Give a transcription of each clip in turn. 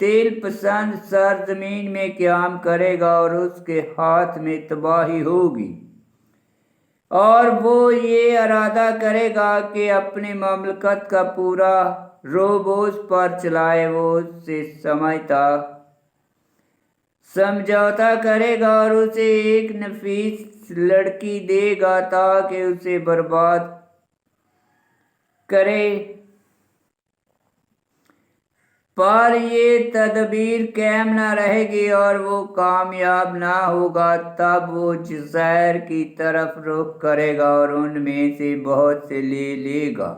دل پسند سرزمین میں قیام کرے گا اور اس کے ہاتھ میں تباہی ہوگی، اور وہ یہ ارادہ کرے گا کہ اپنی مملکت کا پورا روب اس پر چلائے۔ وہ اس سے سمجھوتا کرے گا اور اسے ایک نفیس لڑکی دے گا تاکہ اسے برباد کرے، پر یہ تدبیر قائم نہ رہے گی اور وہ کامیاب نہ ہوگا۔ تب وہ جزائر کی طرف رخ کرے گا اور ان میں سے بہت سے لے گا،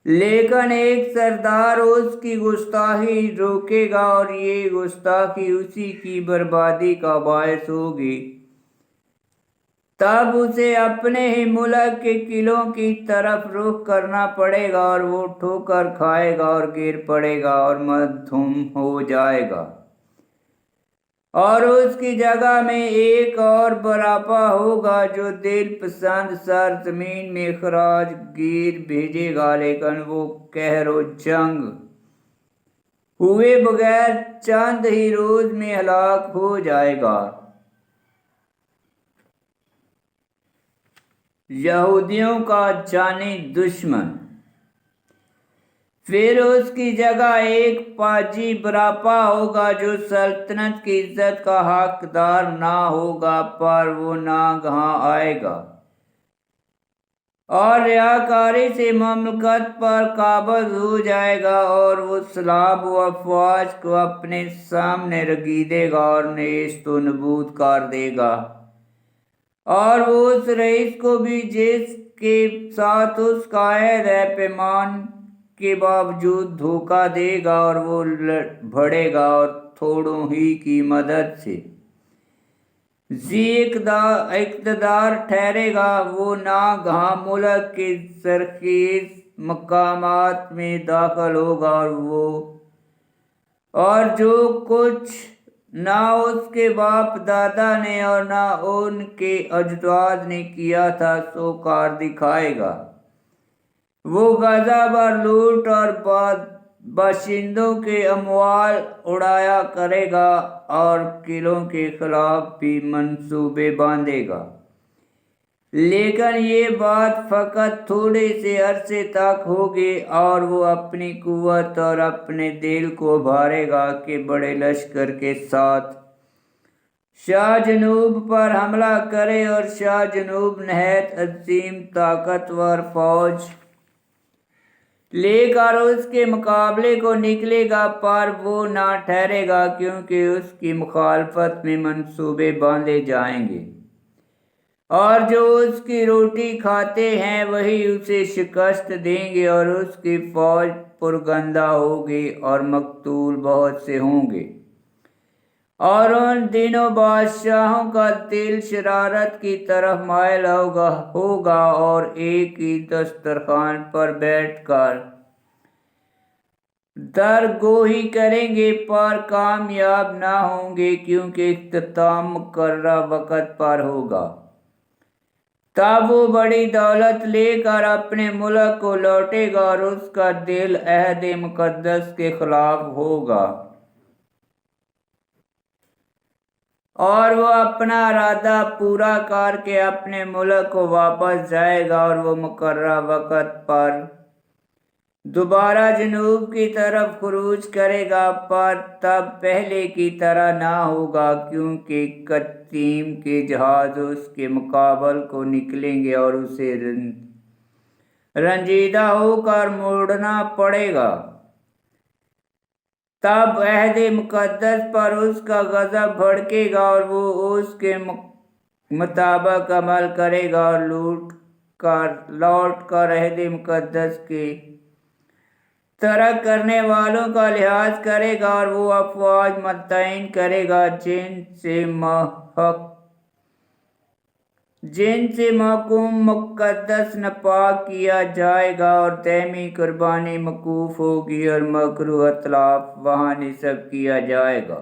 لیکن ایک سردار اس کی گستاخی روکے گا اور یہ گستاخی اسی کی بربادی کا باعث ہوگی۔ تب اسے اپنے ہی ملک کے قلعوں کی طرف رخ کرنا پڑے گا اور وہ ٹھوکر کھائے گا اور گر پڑے گا اور مدھم ہو جائے گا، اور اس کی جگہ میں ایک اور برپا ہوگا جو دل پسند سرزمین میں خراج گیر بھیجے گا، لیکن وہ قہر و جنگ ہوئے بغیر چند ہی روز میں ہلاک ہو جائے گا۔ یہودیوں کا جانی دشمن۔ پھر اس کی جگہ ایک پاجی برپا ہوگا جو سلطنت کی عزت کا حقدار نہ ہوگا، پر وہ ناگہاں آئے گا اور ریاکاری سے مملکت پر قابض ہو جائے گا، اور وہ سلاب و افواج کو اپنے سامنے رگیدے گا اور نیست و نابود کر دے گا، اور وہ اس رئیس کو بھی جس کے ساتھ اس کا عہد ہے پیمان کے باوجود دھوکہ دے گا، اور وہ بڑھے گا اور تھوڑوں ہی کی مدد سے ذی اقتدار ٹھہرے گا۔ وہ ناگہاں ملک کے زرخیز مقامات میں داخل ہوگا، اور جو کچھ نہ اس کے باپ دادا نے اور نہ ان کے اجداد نے کیا تھا سو کر دکھائے گا۔ وہ غضب اور لوٹ اور باشندوں کے اموال اڑایا کرے گا اور قلعوں کے خلاف بھی منصوبے باندھے گا، لیکن یہ بات فقط تھوڑے سے عرصے تک ہوگی، اور وہ اپنی قوت اور اپنے دل کو ابھارے گا کہ بڑے لشکر کے ساتھ شاہ جنوب پر حملہ کرے، اور شاہ جنوب نہایت عظیم طاقتور فوج لے کر اس کے مقابلے کو نکلے گا، پر وہ نہ ٹھہرے گا کیونکہ اس کی مخالفت میں منصوبے باندھے جائیں گے، اور جو اس کی روٹی کھاتے ہیں وہی اسے شکست دیں گے، اور اس کی فوج پرگندہ ہوگی اور مقتول بہت سے ہوں گے، اور ان دنوں بادشاہوں کا دل شرارت کی طرف مائل ہوگا اور ایک ہی دسترخوان پر بیٹھ کر درگوہی کریں گے، پر کامیاب نہ ہوں گے کیونکہ اختتام مقررہ وقت پر ہوگا۔ تب وہ بڑی دولت لے کر اپنے ملک کو لوٹے گا اور اس کا دل عہد مقدس کے خلاف ہوگا، اور وہ اپنا ارادہ پورا کر کے اپنے ملک کو واپس جائے گا، اور وہ مقررہ وقت پر دوبارہ جنوب کی طرف خروج کرے گا، پر تب پہلے کی طرح نہ ہوگا کیونکہ قطیم کے جہاز اس کے مقابل کو نکلیں گے اور اسے رنجیدہ ہو کر موڑنا پڑے گا۔ تب عہد مقدس پر اس کا غضب بھڑکے گا اور وہ اس کے مطابق عمل کرے گا اور لوٹ کر عہد مقدس کے ترک کرنے والوں کا لحاظ کرے گا، اور وہ افواج متعین کرے گا جن سے محکوم مقدس ناپاک کیا جائے گا، اور دائمی قربانی موقوف ہوگی اور مکروہ اتلاف وہاں نصب کیا جائے گا۔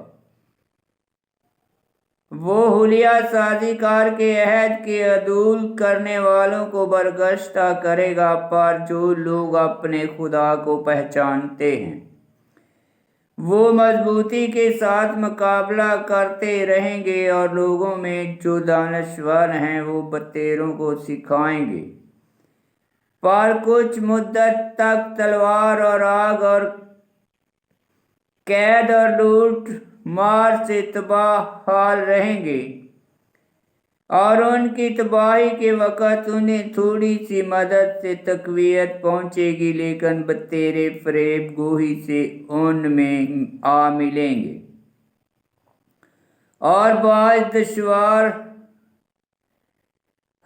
وہ حلیہ سازی کر کے عہد کے عدول کرنے والوں کو برگشتہ کرے گا، پر جو لوگ اپنے خدا کو پہچانتے ہیں وہ مضبوطی کے ساتھ مقابلہ کرتے رہیں گے اور لوگوں میں جو دانشور ہیں وہ بطیروں کو سکھائیں گے، پر کچھ مدت تک تلوار اور آگ اور قید اور لوٹ مار سے تباہ حال رہیں گے، اور ان کی تباہی کے وقت انہیں تھوڑی سی مدد سے تقویت پہنچے گی، لیکن بتیرے فریب گوئی سے ان میں آ ملیں گے اور بعض دشوار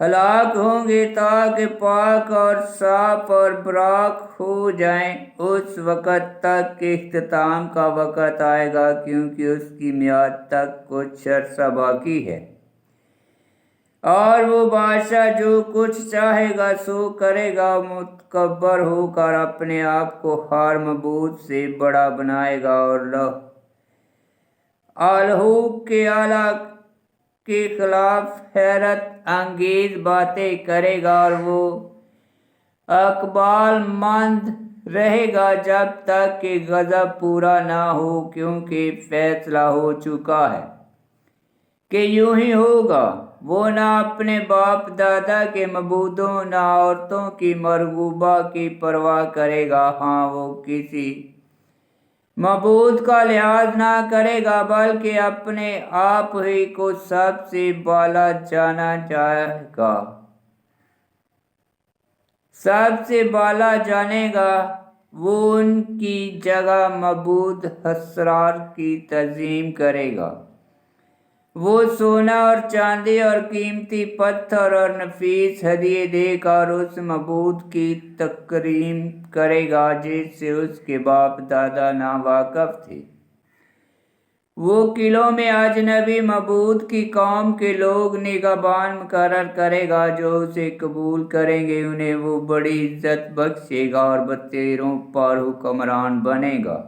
ہلاک ہوں گے تاکہ پاک اور صاف اور براق ہو جائیں اس وقت تک کہ اختتام کا وقت آئے گا، کیونکہ اس کی میعاد تک کچھ عرصہ باقی ہے۔ اور وہ بادشاہ جو کچھ چاہے گا سو کرے گا، متکبر ہو کر اپنے آپ کو ہر معبود سے بڑا بنائے گا اور الحق کے اعلیٰ کے خلاف حیرت انگیز باتیں کرے گا، اور وہ اقبال مند رہے گا جب تک کہ غضب پورا نہ ہو، کیونکہ فیصلہ ہو چکا ہے کہ یوں ہی ہوگا۔ وہ نہ اپنے باپ دادا کے معبودوں نہ عورتوں کی مرغوبہ کی پرواہ کرے گا، ہاں وہ کسی معبود کا لحاظ نہ کرے گا بلکہ اپنے آپ ہی کو سب سے بالا جانا چاہے گا، سب سے بالا جانے گا۔ وہ ان کی جگہ معبود اسرار کی تعظیم کرے گا، وہ سونا اور چاندی اور قیمتی پتھر اور نفیس ہدیے دے کر اس معبود کی تکریم کرے گا جس سے اس کے باپ دادا ناواقف تھے۔ وہ قلعوں میں اجنبی معبود کی قوم کے لوگ نگہبان مقرر کرے گا جو اسے قبول کریں گے، انہیں وہ بڑی عزت بخشے گا اور بتیروں پر حکمران بنے گا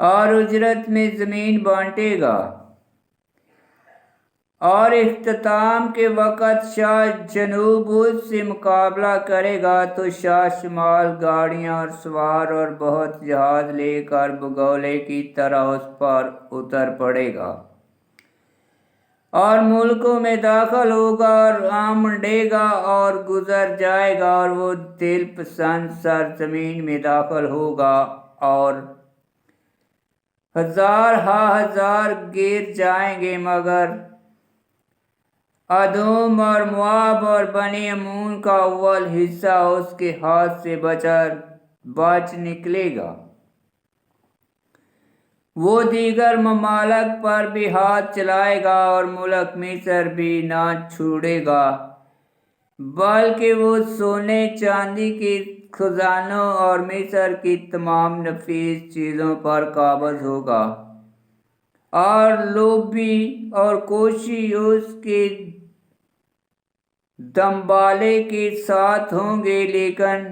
اور اجرت میں زمین بانٹے گا۔ اور اختتام کے وقت شاہ جنوب اس سے مقابلہ کرے گا تو شاہ شمال گاڑیاں اور سوار اور بہت جہاز لے کر بگولے کی طرح اس پر اتر پڑے گا اور ملکوں میں داخل ہوگا اور آمڈے گا اور گزر جائے گا، اور وہ دل پسند سرزمین میں داخل ہوگا اور ہزار ہا ہزار گر جائیں گے، مگر ادوم اور مواب اور بنی امون کا اول حصہ اس کے ہاتھ سے بچ نکلے گا۔ وہ دیگر ممالک پر بھی ہاتھ چلائے گا اور ملک مصر بھی نہ چھوڑے گا، بلکہ وہ سونے چاندی کے خزانوں اور مصر کی تمام نفیس چیزوں پر قابض ہوگا، اور لوبی اور کوشی اس کے دمبالے کے ساتھ ہوں گے، لیکن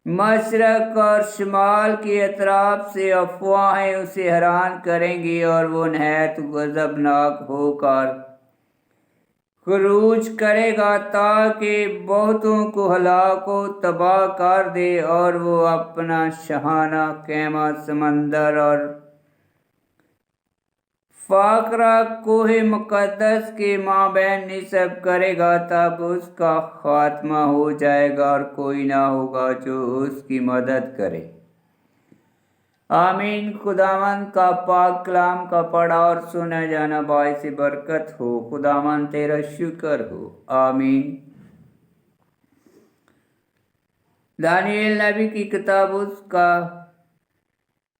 مشرق اور شمال کی اطراف سے افواہیں اسے حیران کریں گی اور وہ نہایت غضبناک ہو کر خروج کرے گا تاکہ بہتوں کو ہلاک و تباہ کر دے، اور وہ اپنا شاہانہ خیمہ سمندر اور فاقرہ کوہ مقدس کے مابین نصب کرے گا، تب اس کا خاتمہ ہو جائے گا اور کوئی نہ ہوگا جو اس کی مدد کرے۔ آمین۔ خداوند کا پاک کلام کا پڑھا اور سنا جانا باعث برکت ہو۔ خداوند تیرا شکر ہو۔ آمین۔ دانیال نبی کی کتاب اس کا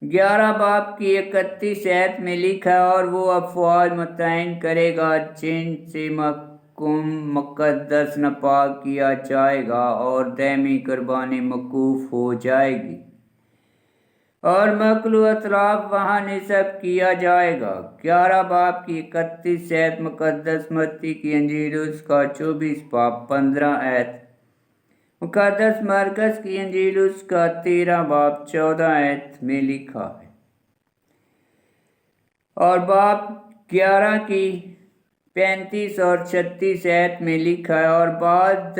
11 باب کی 31 آیت میں لکھا ہے، اور وہ افواج متعین کرے گا جن سے محکوم مقدس ناپاک کیا جائے گا، اور دائمی قربانی موقوف ہو جائے گی اور مخلوع اطراف وہاں نصب کیا جائے گا۔ 11 باب کی 31 آیت مقدس متی کی انجیل اس کا 24 باب 15 آیت، مقدس مرکز کی انجیل اس کا 13 باب 14 آیت میں لکھا ہے، اور باب 11 کی 35 اور 36 آیت میں لکھا ہے، اور بعض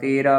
13